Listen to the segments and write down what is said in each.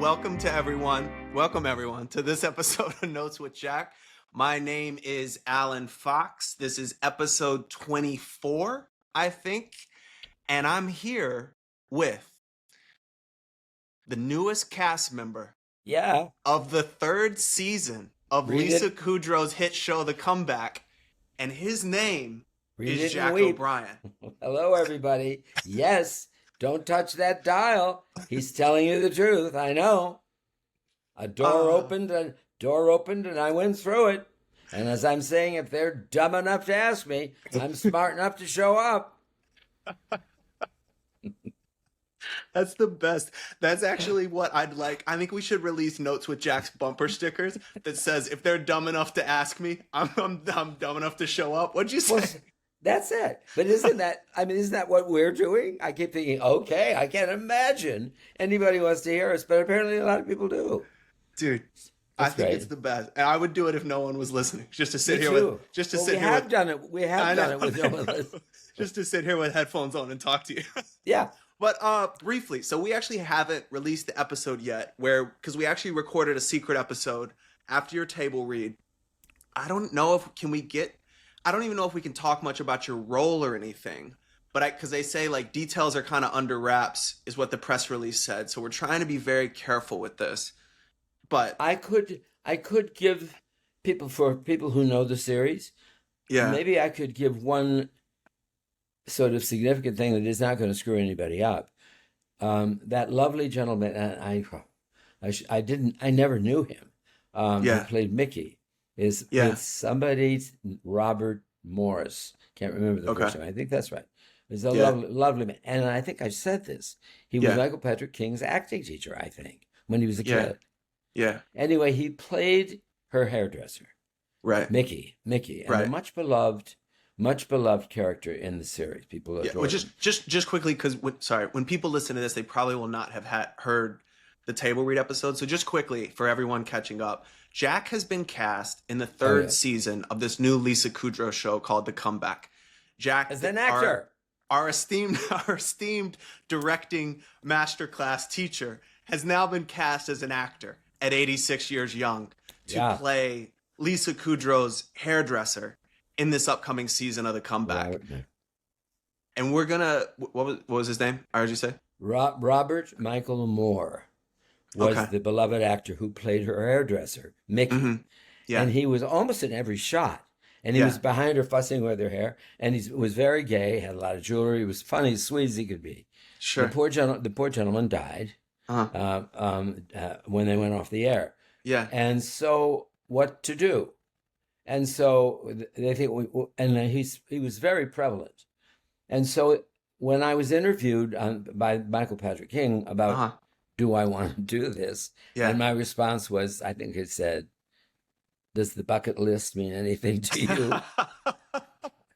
welcome to everyone. Welcome everyone to this episode of Notes with Jack. My name is Alan Fox. This is episode 24, I think. And I'm here with the newest cast member of the third season of Lisa Kudrow's hit show, The Comeback. And his name is Jack O'Brien. Hello, everybody. Yes, don't touch that dial. He's telling you the truth. I know. A door opened and I went through it. And as I'm saying, if they're dumb enough to ask me, I'm smart enough to show up. That's the best. That's actually what I'd like. I think we should release Notes with Jack's bumper stickers that says, if they're dumb enough to ask me, I'm dumb enough to show up. What'd you say? Well, that's it. But isn't that what we're doing? I keep thinking, okay, I can't imagine anybody wants to hear us, but apparently a lot of people do. Dude, I think it's the best. And I would do it if no one was listening. Just to sit Me here too. with just to Well, sit we here have with done it. We have done it with no one listening. Just to sit here with headphones on and talk to you. Yeah. But briefly, so we actually haven't released the episode yet, because we actually recorded a secret episode after your table read. I don't know if I don't even know if we can talk much about your role or anything, but because they say like details are kind of under wraps is what the press release said. So we're trying to be very careful with this. But I could give people who know the series. Yeah. Maybe I could give one sort of significant thing that is not going to screw anybody up. That lovely gentleman, and I never knew him. Who played Mickey is somebody, Robert Morris. Can't remember the first name. I think that's right. He's a lovely man, and I think I said this. He was Michael Patrick King's acting teacher, I think, when he was a kid. Yeah. Anyway, he played her hairdresser, right? Mickey, and a much beloved character in the series. People adore him. Just quickly, because when people listen to this, they probably will not have heard the table read episode. So just quickly for everyone catching up, Jack has been cast in the third season of this new Lisa Kudrow show called The Comeback. Jack as an actor. Our esteemed directing masterclass teacher has now been cast as an actor at 86 years young to play Lisa Kudrow's hairdresser in this upcoming season of The Comeback. Right. And we're gonna what was his name? I heard you say Robert Michael Moore was the beloved actor who played her hairdresser, Mickey. Mm-hmm. Yeah. And he was almost in every shot. And he was behind her fussing with her hair. And he was very gay, had a lot of jewelry. He was funny, as sweet as he could be. Sure. The poor gentleman died when they went off the air. Yeah. And so what to do? And so they think, he was very prevalent. And so when I was interviewed by Michael Patrick King about, do I want to do this? Yeah. And my response was, I think it said, does the bucket list mean anything to you?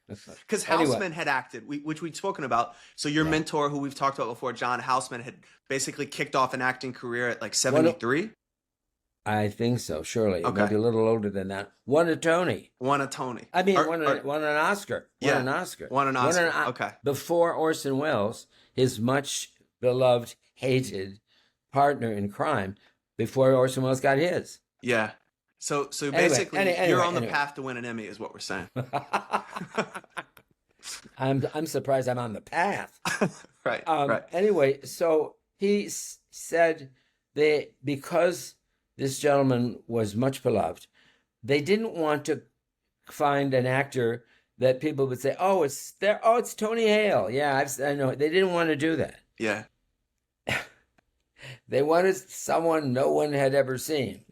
Because Houseman had acted, which we'd spoken about. So your mentor, who we've talked about before, John Houseman, had basically kicked off an acting career at like 73. I think so, surely. Okay. Maybe a little older than that. Won a Tony. Won an Oscar. Won an Oscar. Okay. Before Orson Welles, his much beloved, hated partner in crime, before Orson Welles got his. Yeah. So basically, you're on the path to win an Emmy, is what we're saying. I'm surprised I'm on the path. Right. Anyway, so he said because this gentleman was much beloved, they didn't want to find an actor that people would say, "Oh, it's there. Oh, it's Tony Hale." Yeah, I know. They didn't want to do that. Yeah. They wanted someone no one had ever seen.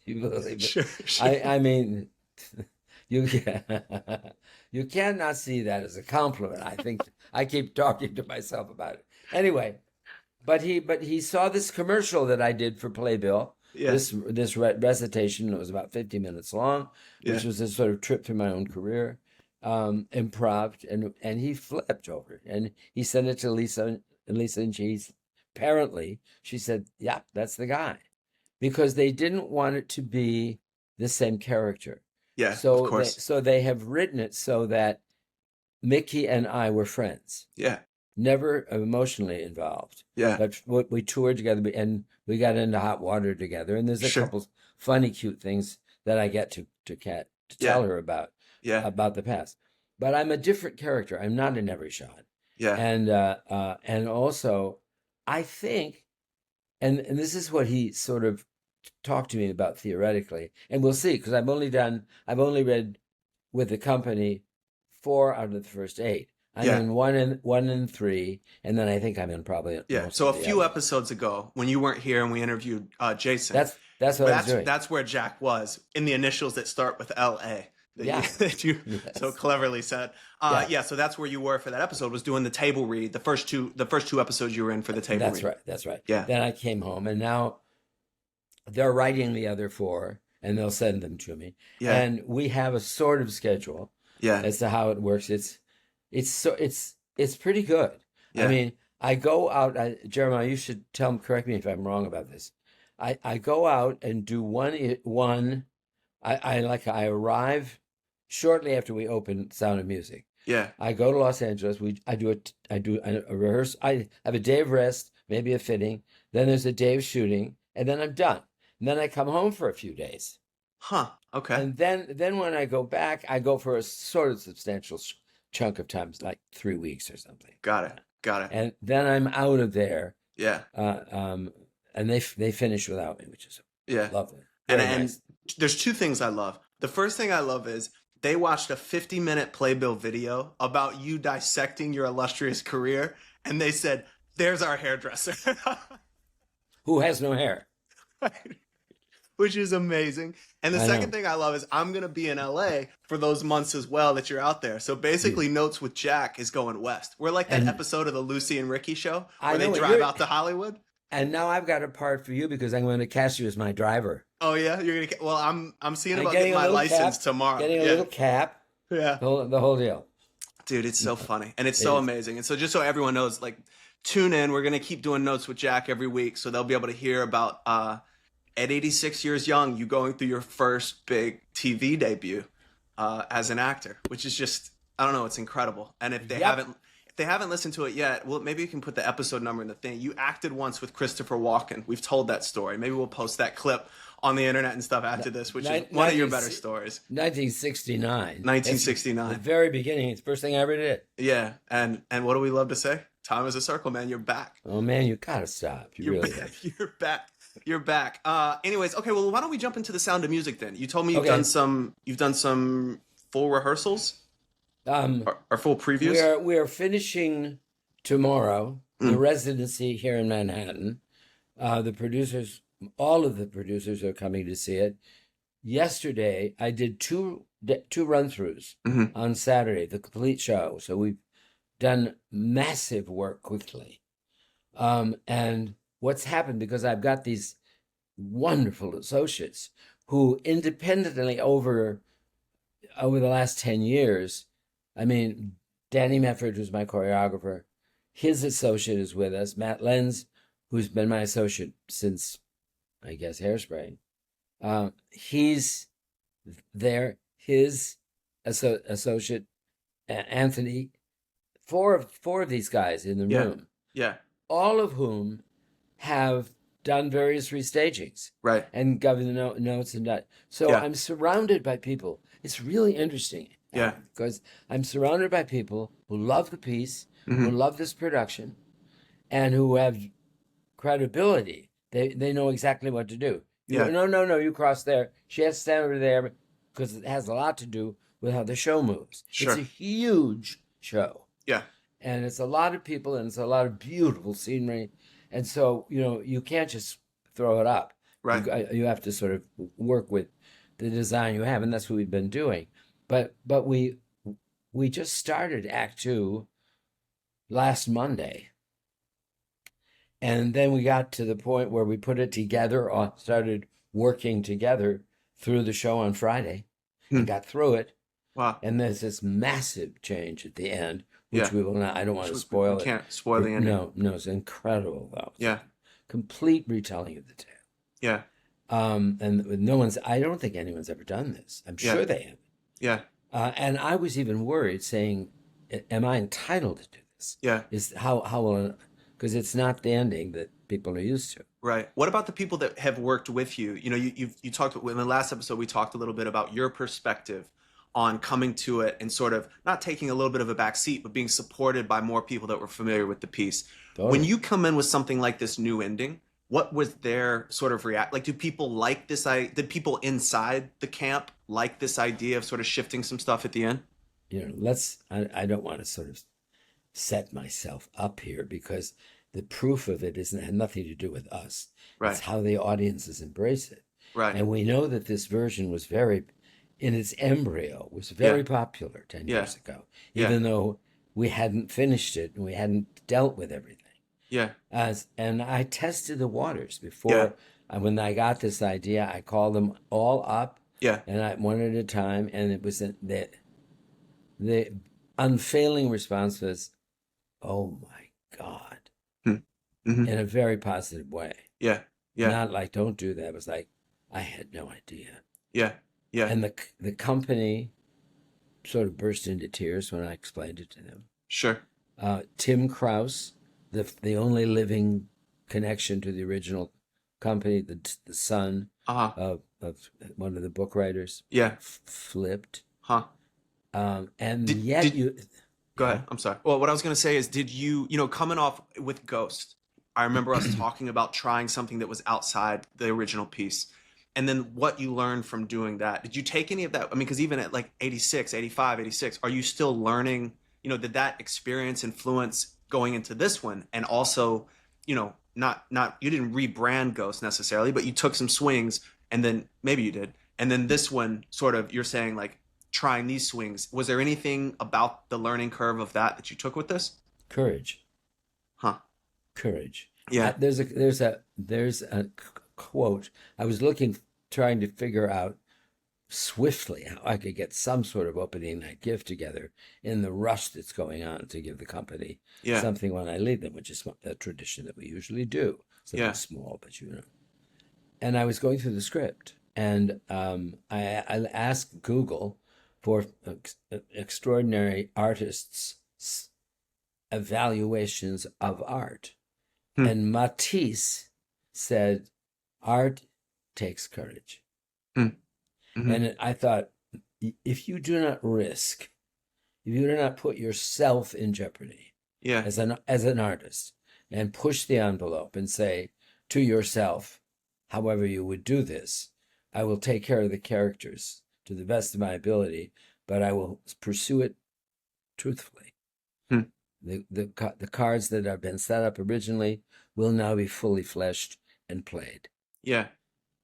You believe it? Sure. I mean, you cannot see that as a compliment. I think I keep talking to myself about it. Anyway, but he saw this commercial that I did for Playbill. Yeah. This recitation, it was about 50 minutes long, which was a sort of trip through my own career, improv, and he flipped over it, and he sent it to Lisa, and she said, "Yeah, that's the guy." Because they didn't want it to be the same character. Yeah, so of course. So they have written it so that Mickey and I were friends. Yeah. never emotionally involved. Yeah. But we toured together and we got into hot water together. And there's a Sure. couple funny, cute things that I get to Yeah. tell her about Yeah. the past. But I'm a different character. I'm not in every shot. Yeah. And also, I think, and this is what he sort of talked to me about theoretically, and we'll see, because I've only read with the company 4 out of the first 8. I'm in one and 3, and then I think I'm in probably most So a of the few others. episodes ago, when you weren't here and we interviewed Jason, That's what I was doing. That's where Jack was, in the initials that start with L.A. That you Yes. so cleverly said. So that's where you were for that episode, was doing the table read. The first two episodes you were in for the table read. That's right. Yeah. Then I came home, and now they're writing the other 4, and they'll send them to me. Yeah. And we have a sort of schedule as to how it works. It's pretty good. Yeah. I mean, I go out. Jeremiah, you should correct me if I'm wrong about this. I go out and do one. I arrive shortly after we open Sound of Music. Yeah. I go to Los Angeles. I do a rehearsal. I have a day of rest, maybe a fitting. Then there's a day of shooting, and then I'm done. And then I come home for a few days. Huh. Okay. And then when I go back, I go for a sort of substantial chunk of time, like 3 weeks or something. Got it. And then I'm out of there. Yeah. And they finish without me, which is lovely. And nice. There's 2 things I love. The first thing I love is they watched a 50-minute Playbill video about you dissecting your illustrious career, and they said, "There's our hairdresser." Who has no hair. Which is amazing. And the second thing I love is I'm going to be in LA for those months as well that you're out there. So basically, Notes with Jack is going west. We're like that episode of the Lucy and Ricky show where they drive out to Hollywood. And now I've got a part for you because I'm going to cast you as my driver. Oh yeah, you're gonna. Well, I'm seeing about getting my license tomorrow. Getting a little cap. Yeah. The whole deal. Dude, it's so funny and it's so amazing. And so just so everyone knows, like, tune in. We're gonna keep doing Notes with Jack every week, so they'll be able to hear about at 86 years young, you going through your first big TV debut as an actor, which is just, I don't know, it's incredible. And if they haven't listened to it yet, well, maybe you can put the episode number in the thing. You acted once with Christopher Walken. We've told that story. Maybe we'll post that clip on the internet and stuff after this, which is one of your better stories. 1969. 1969. The very beginning. It's the first thing I ever did. Yeah. And what do we love to say? Time is a circle, man. You're back. Oh, man, you got to stop. You're back. You're back. You're back. Anyways, okay, well, why don't we jump into the Sound of Music then? You told me you've done some full rehearsals? Or full previews? We are finishing tomorrow the residency here in Manhattan. The producers, all of the producers are coming to see it. Yesterday, I did two run-throughs on Saturday, the complete show. So we've done massive work quickly. And what's happened, because I've got these wonderful associates who independently over the last 10 years, I mean, Danny Mefford, who's my choreographer, his associate is with us. Matt Lenz, who's been my associate since, I guess, Hairspray. He's there. His associate, Anthony, four of these guys in the room. Yeah. All of whom have done various restagings. Right. And given the notes and that. So I'm surrounded by people. It's really interesting. Yeah. Because I'm surrounded by people who love the piece, who love this production, and who have credibility. They know exactly what to do. No, you cross there. She has to stand over there, because it has a lot to do with how the show moves. Sure. It's a huge show. Yeah. And it's a lot of people, and it's a lot of beautiful scenery. And so, you can't just throw it up. Right. You have to sort of work with the design you have, and that's what we've been doing. But we just started Act 2 last Monday. And then we got to the point where we put it together, or started working together through the show on Friday, and got through it. Wow. And there's this massive change at the end, which we will not, I don't want to spoil it. We can't spoil the ending. No, it's incredible, though. Yeah. Complete retelling of the tale. Yeah. And I don't think anyone's ever done this. I'm sure they have. Yeah. And I was even worried, saying, am I entitled to do this. Yeah. Is how will, because it's not the ending that people are used to. Right. What about the people that have worked with you? You know, you talked in the last episode, we talked a little bit about your perspective on coming to it and sort of not taking a little bit of a back seat, but being supported by more people that were familiar with the piece. Totally. When you come in with something like this new ending, what was their sort of react? Like, do people like this? Did people inside the camp like this idea of sort of shifting some stuff at the end? You know, I don't want to sort of set myself up here, because the proof of it had nothing to do with us. Right. It's how the audiences embrace it. Right. And we know that this version was in its embryo, was very popular 10 years ago, even though we hadn't finished it and we hadn't dealt with everything. Yeah. And I tested the waters before. When I got this idea, I called them all up. Yeah. And I one at a time, and it was the unfailing response was, "Oh my God." Mm-hmm. In a very positive way. Yeah. Yeah. Not like, "Don't do that." It was like, I had no idea. Yeah. Yeah. And the company sort of burst into tears when I explained it to them. Sure. Tim Krause, the only living connection to the original company, the son of one of the book writers, flipped. Huh. Go ahead. I'm sorry. Well, what I was going to say is, did you coming off with Ghost, I remember us talking about trying something that was outside the original piece. And then what you learned from doing that. Did you take any of that? I mean, because even at like 86, 85, 86, are you still learning, did that experience influence going into this one? And also, not you didn't rebrand Ghost necessarily, but you took some swings, and then maybe you did. And then this one sort of, you're saying like trying these swings. Was there anything about the learning curve of that you took with this? Courage. Huh. Courage. Yeah. There's a quote. I was trying to figure out swiftly how I could get some sort of opening night gift together in the rush that's going on to give the company something when I leave them, which is a tradition that we usually do. Something small, but And I was going through the script, and I asked Google for extraordinary artists' evaluations of art. And Matisse said, "Art takes courage." Mm-hmm. And I thought, if you do not risk, if you do not put yourself in jeopardy as an artist, and push the envelope and say to yourself, however you would do this, I will take care of the characters to the best of my ability, but I will pursue it truthfully. The cards that have been set up originally will now be fully fleshed and played. Yeah.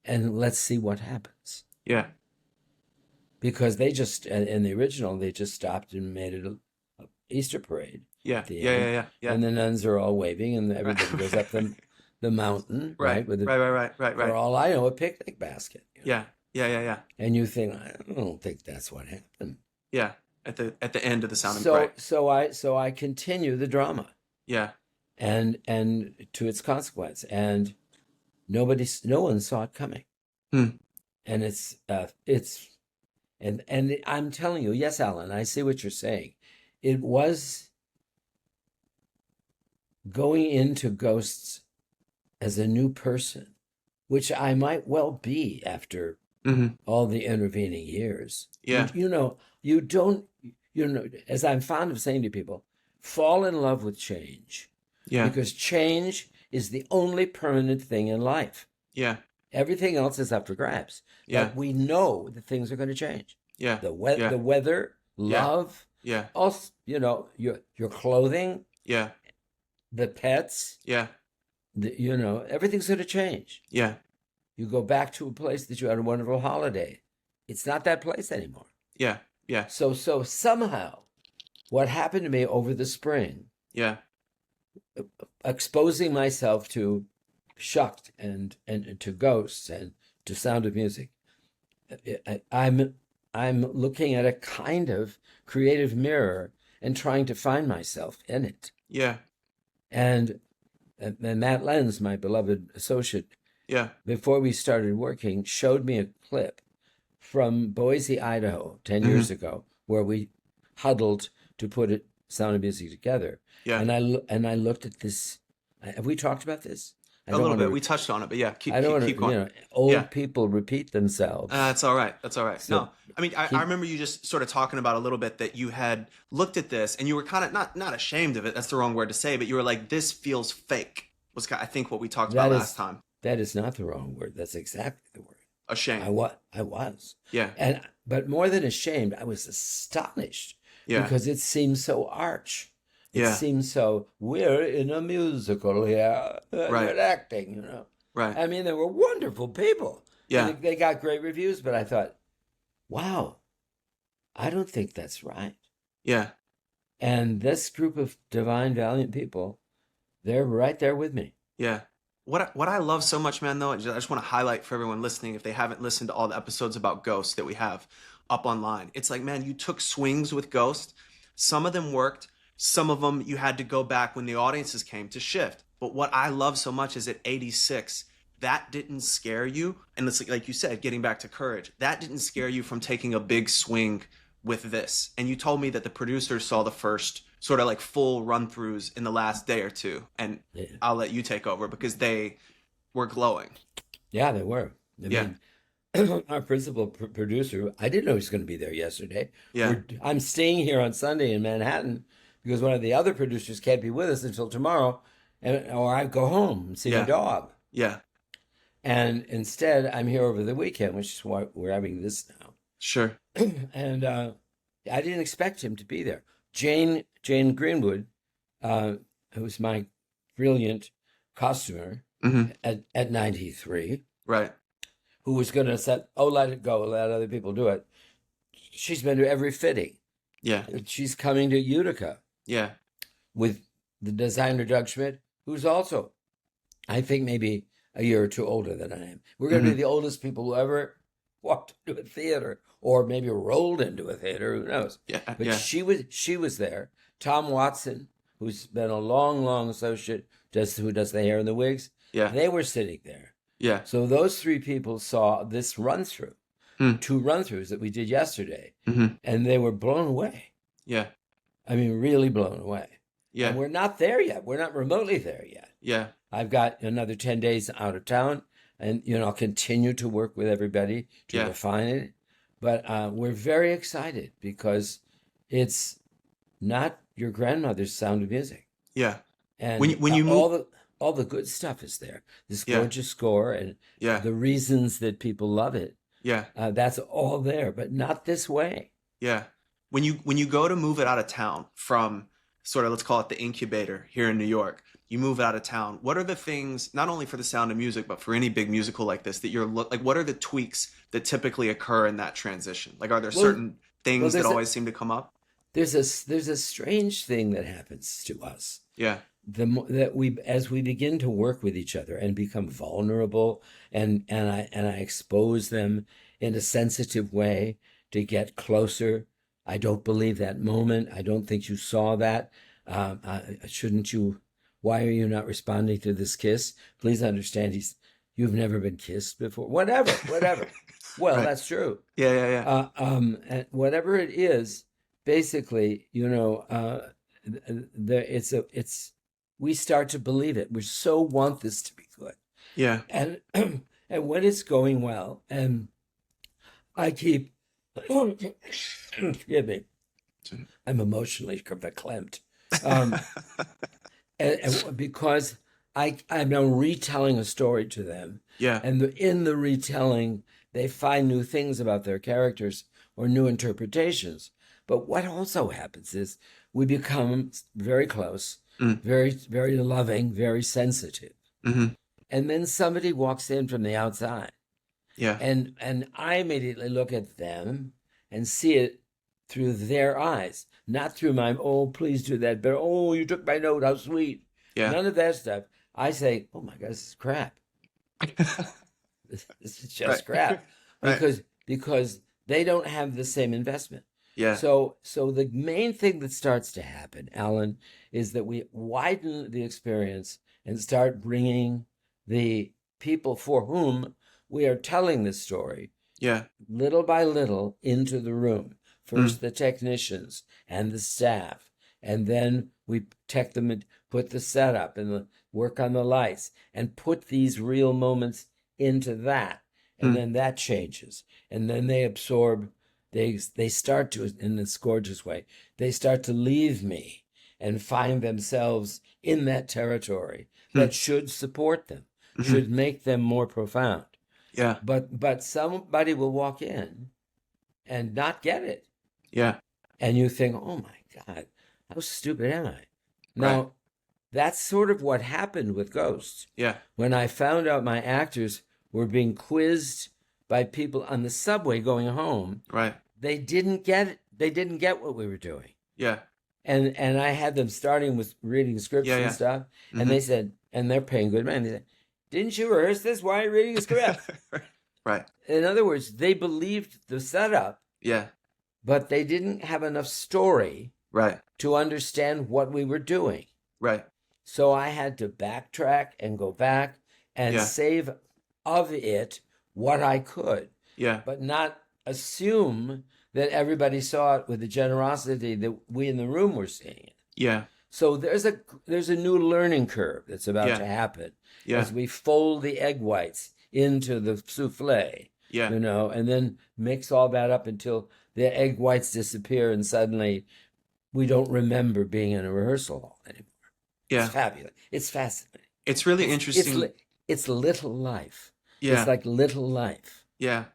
And let's see what happens. Yeah. Because they just, in the original, they just stopped and made it a Easter parade. Yeah. Yeah. And the nuns are all waving, and everybody goes up the mountain. Right. Right. For all I know, a picnic basket. Yeah. And you think, I don't think that's what happened. Yeah. At the end of The Sound and Pray. So I continue the drama. Yeah. And to its consequence, and no one saw it coming. And it's I'm telling you, yes, Alan, I see what you're saying. It was going into Ghosts as a new person, which I might well be after all the intervening years. Yeah. You don't, as I'm fond of saying to people, fall in love with change. Yeah. Because change is the only permanent thing in life. Yeah. Everything else is up for grabs. Yeah. But we know that things are going to change. Yeah. The weather, love. Yeah. Also, your clothing. Yeah. The pets. Yeah. Everything's going to change. Yeah. You go back to a place that you had a wonderful holiday. It's not that place anymore. Yeah. Yeah. So somehow, what happened to me over the spring? Yeah. Exposing myself to Shucked and to Ghosts and to Sound of Music, I'm looking at a kind of creative mirror and trying to find myself in it. Yeah. And Matt Lenz, my beloved associate, before we started working, showed me a clip from Boise, Idaho, 10 years ago, where we huddled to put Sound of Music together. Yeah. And I looked at this. Have we talked about this? I A don't little want bit. to. We touched on it, but yeah, I don't want keep to. You going. know, Yeah. old people repeat themselves. That's all right. That's all right. So No, I mean, I keep. remember you just sort of talking about a little bit that you had looked at this and you were kind of not ashamed of it. That's the wrong word to say, but you were like, this feels fake. Was I think what we talked about last time. That is not the wrong word. That's exactly the word. Ashamed. I was. Yeah. But more than ashamed, I was astonished Yeah. because it seemed so arch. It Yeah. seemed so, we're in a musical here. Right. We're acting, you know. Right. I mean, they were wonderful people. Yeah. And they got great reviews, but I thought, wow, I don't think that's right. Yeah. And this group of divine, valiant people, they're right there with me. Yeah. What I love so much, man, though, I just want to highlight for everyone listening, if they haven't listened to all the episodes about Ghost that we have up online, it's like, man, you took swings with Ghost. Some of them worked. Some of them you had to go back when the audiences came to shift. But what I love so much is at 86, that didn't scare you. And it's like you said, getting back to Courage, that didn't scare you from taking a big swing with this. And you told me that the producers saw the first sort of like full run-throughs in the last day or two. And Yeah. I'll let you take over because they were glowing. Yeah, they were. Yeah. Mean, our principal producer, I didn't know he was going to be there yesterday. Yeah. I'm staying here on Sunday in Manhattan because one of the other producers can't be with us until tomorrow, or I go home and see my dog. Yeah. And instead, I'm here over the weekend, which is why we're having this now. Sure. And I didn't expect him to be there. Jane Greenwood, who's my brilliant costumer at 93, Right. who was going to say, let it go, let other people do it. She's been to every fitting. Yeah. She's coming to Utica Yeah. with the designer Doug Schmidt, who's also, I think, maybe a year or two older than I am. We're going to be the oldest people who ever walked into a theater, or maybe rolled into a theater. Who knows? Yeah. But Yeah. she was there. Tom Watson, who's been a long associate, who does the hair and the wigs. Yeah. They were sitting there. Yeah. So those three people saw this run through, two run throughs that we did yesterday, and they were blown away. Yeah. I mean, really blown away. Yeah. And we're not there yet. We're not remotely there yet. Yeah. I've got another 10 days out of town, and I'll continue to work with everybody to refine it. But we're very excited because it's not your grandmother's Sound of Music. Yeah. And when you move, all the good stuff is there. This gorgeous score and the reasons that people love it. Yeah. That's all there, but not this way. Yeah. When you go to move it out of town from sort of, let's call it the incubator here in New York, you move out of town. What are the things, not only for the Sound of Music, but for any big musical like this, that you're like, what are the tweaks that typically occur in that transition? Like, are there certain things that always seem to come up? There's a strange thing that happens to us. Yeah. As we begin to work with each other and become vulnerable, and I expose them in a sensitive way to get closer. I don't believe that moment. I don't think you saw that. Shouldn't you? Why are you not responding to this kiss? Please understand, you've never been kissed before. Whatever. Well, Right. that's true. Yeah. And whatever it is, basically, we start to believe it. We so want this to be good. Yeah. And and when it's going well, and I keep, forgive me, I'm emotionally verklempt. And because I'm now retelling a story to them. Yeah. And in the retelling, they find new things about their characters or new interpretations. But what also happens is we become very close, very, very loving, very sensitive. And then somebody walks in from the outside. Yeah. And I immediately look at them and see it through their eyes, not through my, oh, please do that, but oh, you took my note, how sweet. Yeah. None of that stuff. I say, oh my God, this is crap. This is just crap. Because they don't have the same investment. Yeah. So the main thing that starts to happen, Alan, is that we widen the experience and start bringing the people for whom we are telling this story, little by little, into the room. First, the technicians and the staff and then we tech them and put the setup and work on the lights and put these real moments into that, and then that changes, and then they absorb. They start to, in this gorgeous way, they start to leave me and find themselves in that territory that should support them, should make them more profound. Yeah. But somebody will walk in and not get it. Yeah. And you think, oh my God, how stupid am I? Now, that's sort of what happened with Ghosts. Yeah. When I found out my actors were being quizzed by people on the subway going home, right, they didn't get it. They didn't get what we were doing. Yeah. And I had them starting with reading scripts and stuff, and they said, and they're paying good money. They said, "Didn't you rehearse this? Why are you reading a script?" Right. In other words, they believed the setup. Yeah. But they didn't have enough story. Right. To understand what we were doing. Right. So I had to backtrack and go back and save of it what I could. Yeah. But not assume that everybody saw it with the generosity that we in the room were seeing it. Yeah. So there's a new learning curve that's about to happen as we fold the egg whites into the souffle. Yeah. You know, and then mix all that up until the egg whites disappear and suddenly we don't remember being in a rehearsal hall anymore. Yeah. It's fabulous. It's fascinating. It's really interesting. It's little life. Yeah. It's like little life. Yeah.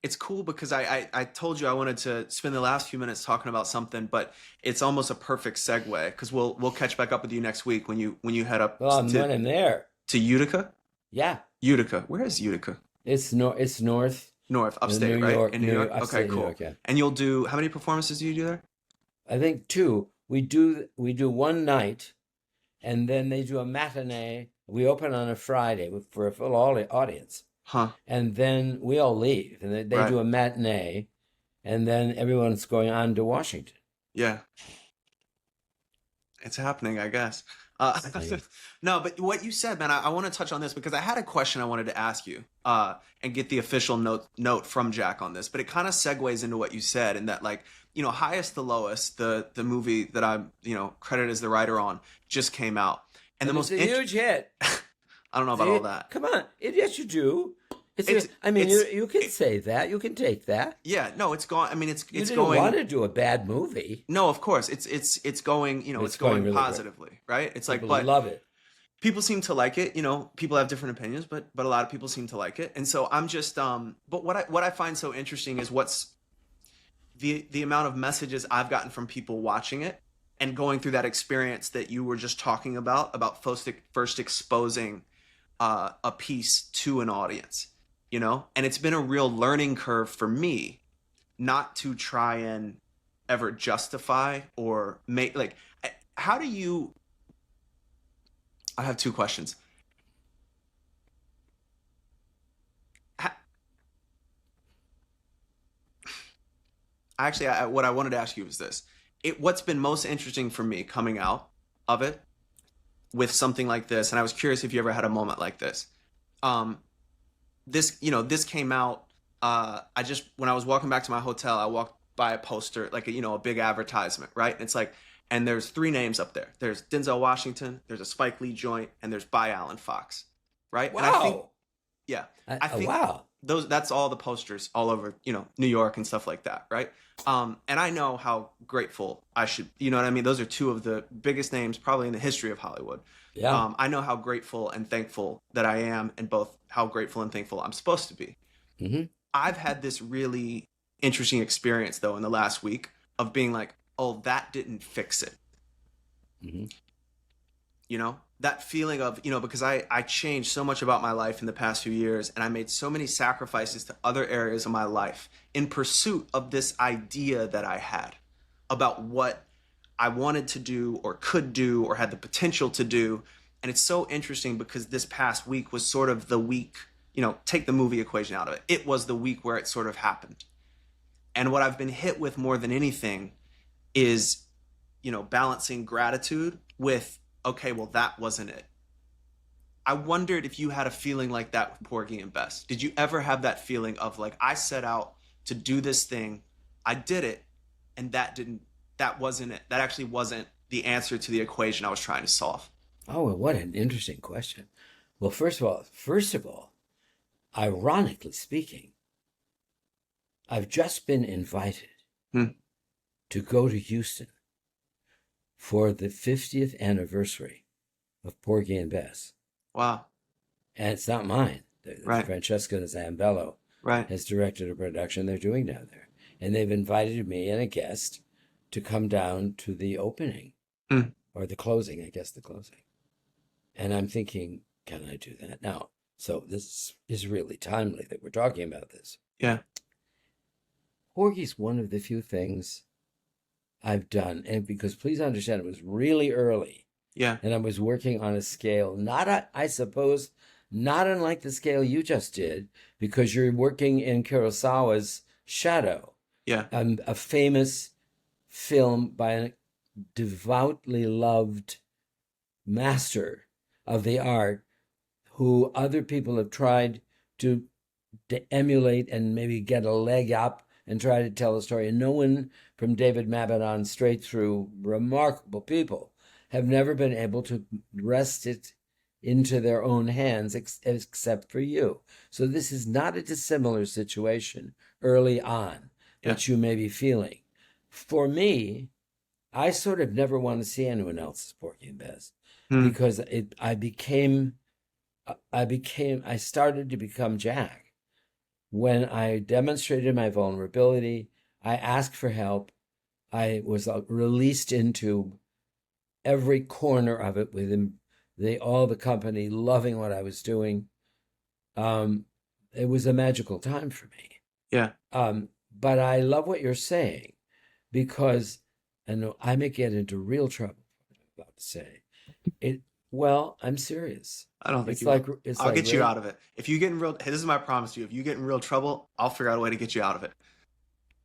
It's cool because I told you I wanted to spend the last few minutes talking about something, but it's almost a perfect segue because we'll catch back up with you next week when you head up when I'm there. To Utica? Yeah. Utica. Where is Utica? It's north. North, upstate, New right? York, in New York? Okay, cool. York, yeah. And you'll do, how many performances do you do there? I think 2. We do one night, and then they do a matinee. We open on a Friday for a full audience. Huh. And then we all leave, and they do a matinee, and then everyone's going on to Washington. Yeah. It's happening, I guess. No, but what you said, man, I want to touch on this because I had a question I wanted to ask you and get the official note from Jack on this, but it kind of segues into what you said in that, like, you know, Highest to Lowest, the movie that I'm, you know, credited as the writer on, just came out. And the most huge hit. I don't know about all that. Come on. Yes, you do. You can say that. You can take that. Yeah, no, it's going. I mean, it's you didn't going. Want to do a bad movie? No, of course, it's going. You know, it's going really positively, great. Right? It's people like, but love it. People seem to like it. You know, people have different opinions, but a lot of people seem to like it. And so I'm just. But what I find so interesting is what's the amount of messages I've gotten from people watching it and going through that experience that you were just talking about first exposing a piece to an audience. You know, and it's been a real learning curve for me not to try and ever justify or make, like, how do you, I have 2 questions. Actually, what I wanted to ask you was this. What's been most interesting for me coming out of it with something like this, and I was curious if you ever had a moment like this. This came out, when I was walking back to my hotel, I walked by a poster, like a big advertisement, right? And it's like, and there's 3 names up there. There's Denzel Washington, there's a Spike Lee joint, and there's by Alan Fox, right? Wow. And I think, I think wow. That's all the posters all over, New York and stuff like that, right? And I know how grateful I should, you know what I mean? Those are 2 of the biggest names probably in the history of Hollywood. Yeah. I know how grateful and thankful that I am, and both how grateful and thankful I'm supposed to be. Mm-hmm. I've had this really interesting experience, though, in the last week of being like, oh, that didn't fix it. Mm-hmm. You know, that feeling of, because I changed so much about my life in the past few years, and I made so many sacrifices to other areas of my life in pursuit of this idea that I had about what I wanted to do or could do or had the potential to do. And it's so interesting because this past week was sort of the week, take the movie equation out of it. It was the week where it sort of happened. And what I've been hit with more than anything is, balancing gratitude with, okay, well, that wasn't it. I wondered if you had a feeling like that with Porgy and Bess. Did you ever have that feeling of like, I set out to do this thing, I did it, and that wasn't it. That actually wasn't the answer to the equation I was trying to solve? Oh, well, what an interesting question. Well, first of all, ironically speaking, I've just been invited to go to Houston for the 50th anniversary of Porgy and Bess. Wow. And it's not mine. Right. Francesca Zambello Right. has directed a production they're doing down there. And they've invited me and a guest to come down to the opening or the closing, I guess the closing. And I'm thinking, can I do that now? So this is really timely that we're talking about this. Yeah. Porgy's one of the few things I've done. And because please understand, it was really early. Yeah. And I was working on a scale, I suppose, not unlike the scale you just did, because you're working in Kurosawa's Shadow. Yeah. A famous film by a devoutly loved master of the art who other people have tried to emulate and maybe get a leg up and try to tell a story. And no one from David Mamet on straight through, remarkable people, have never been able to wrest it into their own hands except for you. So this is not a dissimilar situation early on that you may be feeling. For me, I sort of never want to see anyone else's Porgy and Bess because I started to become Jack. When I demonstrated my vulnerability, I asked for help. I was released into every corner of it with all the company loving what I was doing. It was a magical time for me. Yeah. But I love what you're saying because, and I may get into real trouble. I'm about to say it. Well, I'm serious. I don't think I'll get you out of it. If you get in real, hey, this is my promise to you. If you get in real trouble, I'll figure out a way to get you out of it.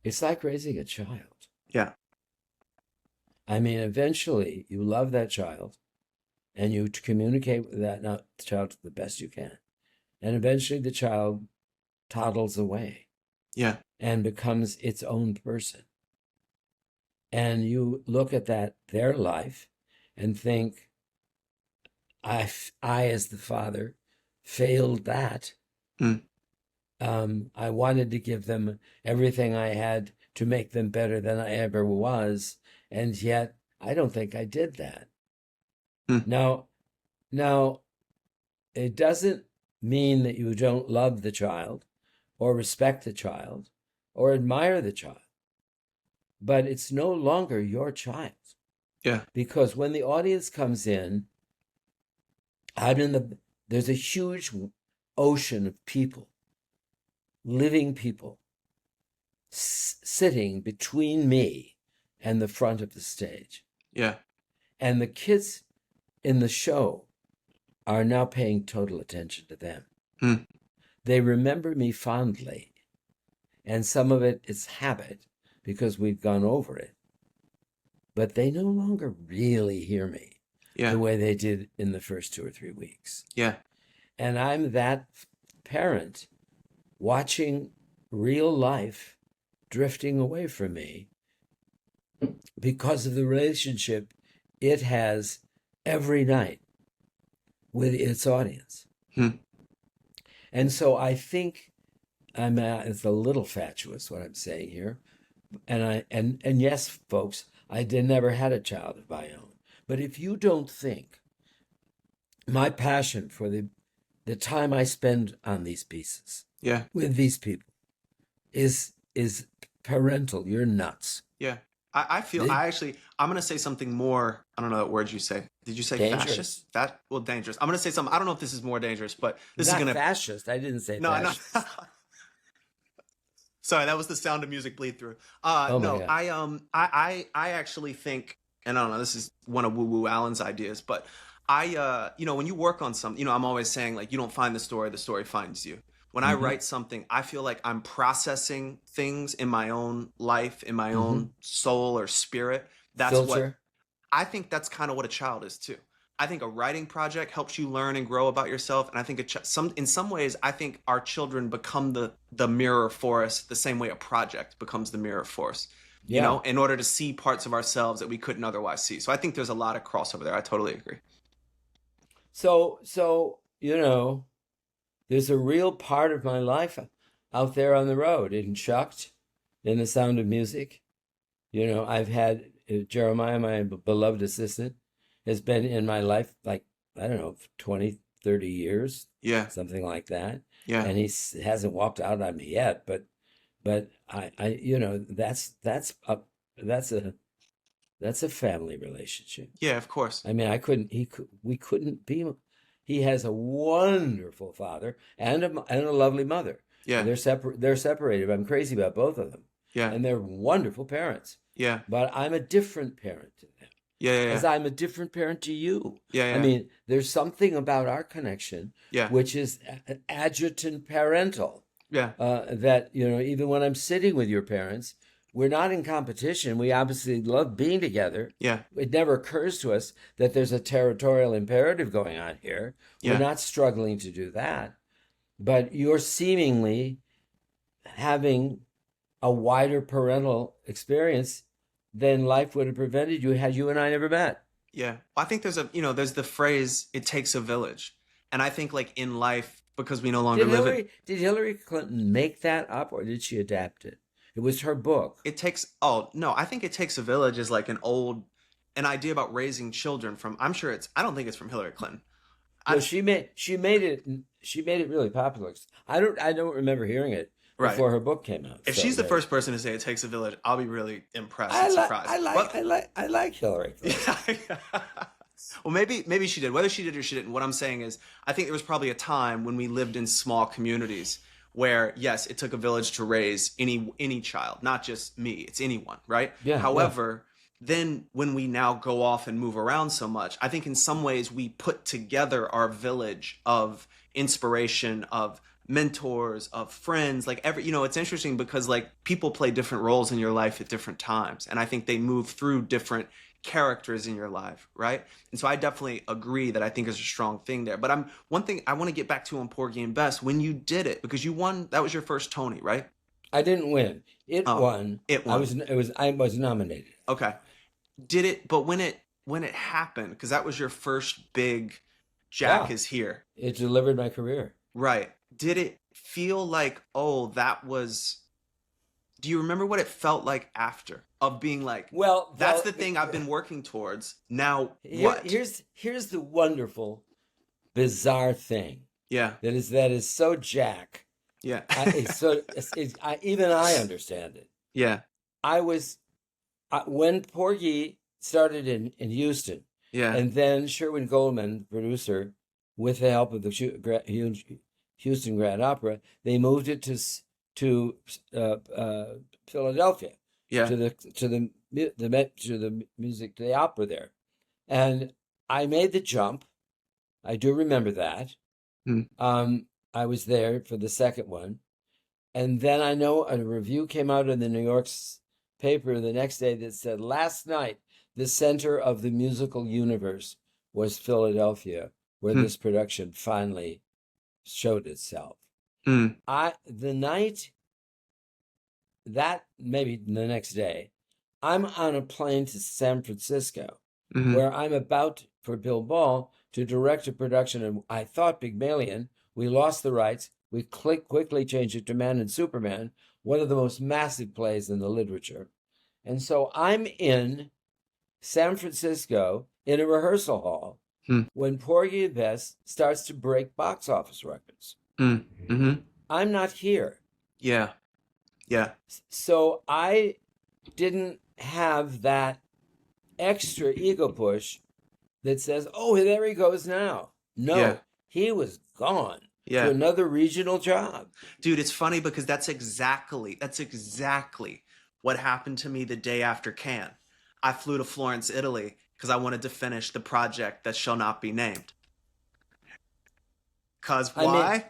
It's like raising a child. Yeah. I mean, eventually you love that child and you communicate with that child the best you can. And eventually the child toddles away. Yeah. And becomes its own person. And you look at their life and think, I as the father failed that. I wanted to give them everything I had to make them better than I ever was. And yet I don't think I did that. Now, it doesn't mean that you don't love the child or respect the child or admire the child, but it's no longer your child. Yeah. Because when the audience comes in, there's a huge ocean of people, living people, sitting between me and the front of the stage. Yeah. And the kids in the show are now paying total attention to them. They remember me fondly. And some of it is habit because we've gone over it. But they no longer really hear me the way they did in the first 2 or 3 weeks. Yeah. And I'm that parent watching real life drifting away from me because of the relationship it has every night with its audience. And so I think it's a little fatuous what I'm saying here. And yes, folks, I never had a child of my own. But if you don't think my passion for the time I spend on these pieces with these people is parental, you're nuts. Yeah. I feel I'm going to say something more. I don't know what words you say. Did you say dangerous. Fascist? Dangerous. I'm going to say something. I don't know if this is more dangerous, but this is going to. Fascist. I didn't say fascist. No. Sorry, that was the sound of music bleed through. No, I actually think, and I don't know, this is one of Woo Woo Allen's ideas, but when you work on something, I'm always saying like, you don't find the story finds you. When I write something, I feel like I'm processing things in my own life, in my own soul or spirit. That's Filter. I think that's kind of what a child is too. I think a writing project helps you learn and grow about yourself. And I think in some ways, I think our children become the mirror for us the same way a project becomes the mirror for us. you know, in order to see parts of ourselves that we couldn't otherwise see. So I think there's a lot of crossover there. I totally agree. So, you know, there's a real part of my life out there on the road in Chucked, in The Sound of Music. You know, I've had Jeremiah, my beloved assistant, has been in my life like, I don't know, 20, 30 years. Yeah. Something like that. Yeah. And he hasn't walked out on me yet, but I you know, that's a family relationship. Yeah, of course. I mean, we couldn't be. He has a wonderful father and a lovely mother. Yeah. They're separated. I'm crazy about both of them. Yeah. And they're wonderful parents. Yeah. But I'm a different parent to them. Yeah. As I'm a different parent to you. Yeah. I mean, there's something about our connection, which is adjutant parental. Yeah. That, you know, even when I'm sitting with your parents, we're not in competition. We obviously love being together. Yeah. It never occurs to us that there's a territorial imperative going on here. Yeah. We're not struggling to do that. But you're seemingly having a wider parental experience than life would have prevented you had you and I never met. Yeah. Well, I think there's the phrase, it takes a village. And I think like in life, because we no longer Did Hillary Clinton make that up or did she adapt it? It was her book. I think It Takes a Village is like an idea about raising children from, I don't think it's from Hillary Clinton. Well, she made it really popular. I don't remember hearing it before her book came out. If she's the first person to say it takes a village, I'll be really impressed and surprised. I like Hillary Clinton. Well, maybe she did. Whether she did or she didn't, what I'm saying is, I think there was probably a time when we lived in small communities where, yes, it took a village to raise any child, not just me. It's anyone, right? Yeah. However, then when we now go off and move around so much, I think in some ways we put together our village of inspiration, of mentors, of friends, like it's interesting because like people play different roles in your life at different times. And I think they move through different characters in your life, right? And so I definitely agree that I think is a strong thing there. But one thing I want to get back to on Porgy and Bess, when you did it, because you won, that was your first Tony, right? I didn't win. It won. It won. I was nominated. Okay. Did it, but when it happened, because that was your first big Jack is here. It delivered my career. Right. Did it feel like, do you remember what it felt like after of being like, that's the thing I've been working towards. Now what? Here's the wonderful, bizarre thing. Yeah. That is so Jack. Yeah. Even I understand it. Yeah. When Porgy started in Houston. Yeah. And then Sherwin Goldman, producer, with the help of the Houston Grand Opera, they moved it to Philadelphia. Yeah. To the music, to the opera there. And I made the jump. I do remember that. I was there for the second one. And then I know a review came out in the New York paper the next day that said, last night, the center of the musical universe was Philadelphia, where this production finally showed itself. Maybe the next day, I'm on a plane to San Francisco, where I'm about, for Bill Ball, to direct a production of, I thought, Pygmalion. We lost the rights. We quickly changed it to Man and Superman, one of the most massive plays in the literature. And so I'm in San Francisco in a rehearsal hall when Porgy and Bess starts to break box office records. I'm not here. Yeah. Yeah. So I didn't have that extra ego push that says, oh, there he goes now. No, he was gone. Yeah. To another regional job. Dude, it's funny because that's exactly what happened to me the day after Cannes. I flew to Florence, Italy, because I wanted to finish the project that shall not be named. Because why?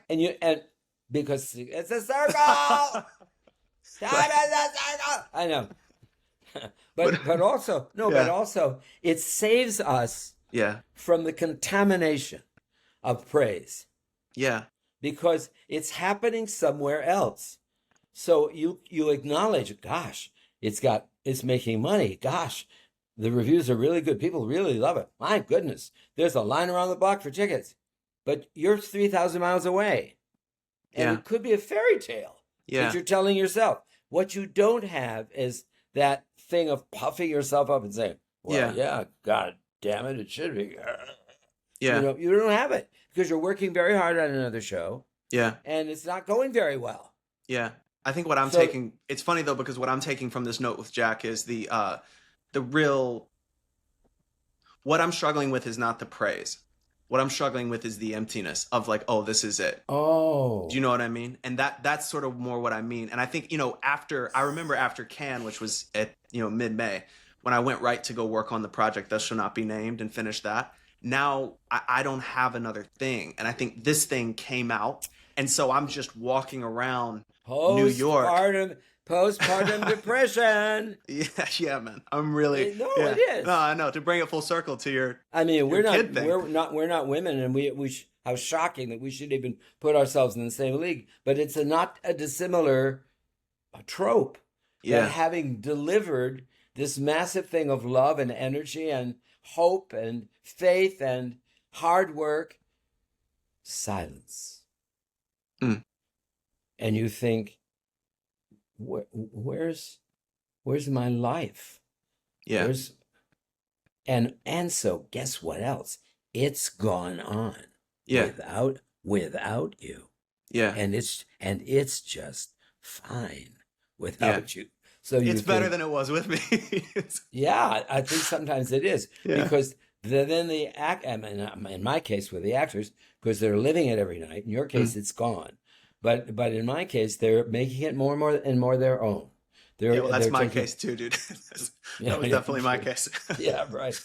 Because it's a circle. I know. But also it saves us from the contamination of praise. Yeah. Because it's happening somewhere else. So you acknowledge, gosh, it's got it's making money. Gosh, the reviews are really good. People really love it. My goodness, there's a line around the block for tickets, but you're 3,000 miles away, and it could be a fairy tale that you're telling yourself. What you don't have is that thing of puffing yourself up and saying, well, yeah, God damn it, it should be. Yeah. You don't have it because you're working very hard on another show. Yeah. And it's not going very well. Yeah. I think what I'm taking, it's funny though, because what I'm taking from this note with Jack is what I'm struggling with is not the praise. What I'm struggling with is the emptiness of like, oh, this is it. Oh. Do you know what I mean? And that's sort of more what I mean. And I think, I remember after Cannes, which was at, mid-May, when I went right to go work on the project that shall not be named and finish that. Now I don't have another thing. And I think this thing came out. And so I'm just walking around New York. Postpartum depression. Yeah, man. I'm really. It is. No, I know. To bring it full circle to your. I mean, we're not women, and how shocking that we should even put ourselves in the same league. But it's not a dissimilar trope. Yeah. That having delivered this massive thing of love and energy and hope and faith and hard work, silence. Mm. And you think, where's my life? Yeah. And so guess what else? It's gone on. Yeah. Without you. Yeah. And it's just fine without you. So it's better than it was with me. Yeah, I think sometimes it is because then the act. I mean, in my case with the actors, because they're living it every night. In your case, it's gone. But in my case, they're making it more and more their own. That's my case too, dude. That was definitely my case. Yeah, right.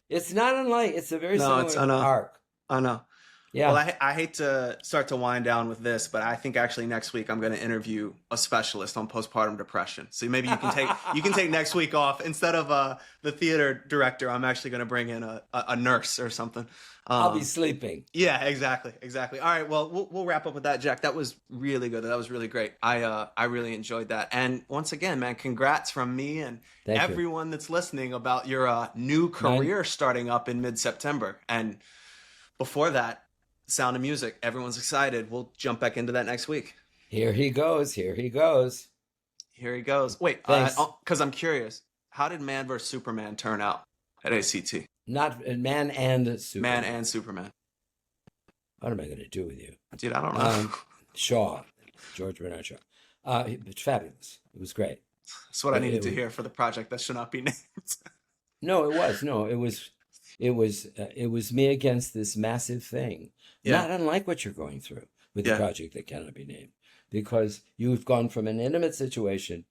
It's not unlike. It's a very similar arc. I know. Yeah. Well, I hate to start to wind down with this, but I think actually next week I'm going to interview a specialist on postpartum depression. So maybe you can take next week off instead of the theater director. I'm actually going to bring in a nurse or something. I'll be sleeping. Yeah, exactly. All right, well, we'll wrap up with that, Jack. That was really good. That was really great. I really enjoyed that. And once again, man, congrats from me and everyone that's listening about your new career starting up in mid-September. And before that, Sound of Music. Everyone's excited. We'll jump back into that next week. Here he goes. Wait, because I'm curious. How did Man vs. Superman turn out at ACT? Not Man and Superman. Man and Superman. What am I going to do with you? Dude, I don't know. George Bernard Shaw. It's fabulous. It was great. That's what I needed to hear for the project that should not be named. No, it was. No, it was me against this massive thing. Yeah. Not unlike what you're going through with the project that cannot be named, because you've gone from an intimate situation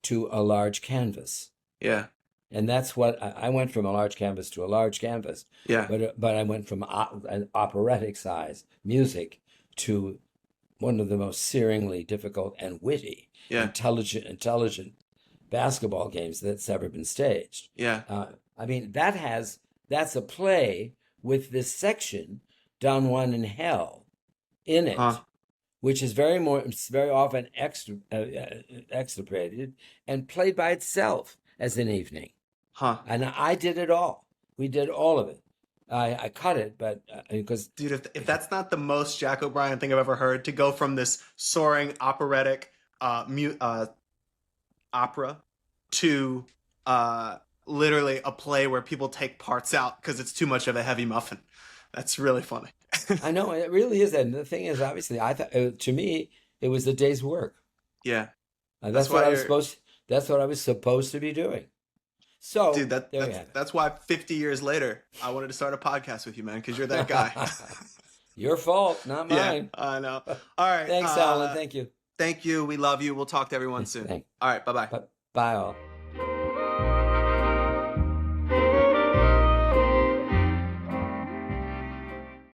to a large canvas. Yeah. And that's what I went from, a large canvas to a large canvas. Yeah. But I went from an operatic size music to one of the most searingly difficult and witty, intelligent basketball games that's ever been staged. Yeah. I mean, that's a play with this section, Don Juan in Hell, in it, which is very often extirpated and played by itself as an evening. And I did it all. We did all of it. I cut it, but because dude, if that's not the most Jack O'Brien thing I've ever heard, to go from this soaring operatic opera to literally a play where people take parts out because it's too much of a heavy muffin. That's really funny. I know, it really is. And the thing is, obviously, I thought, to me, it was a day's work. Yeah. That's what I was supposed to be doing. So, dude, that's why 50 years later, I wanted to start a podcast with you, man, because you're that guy. Your fault, not mine. Yeah, I know. All right. Thanks, Alan. Thank you. Thank you. We love you. We'll talk to everyone soon. Thanks. All right. Bye-bye. Bye all.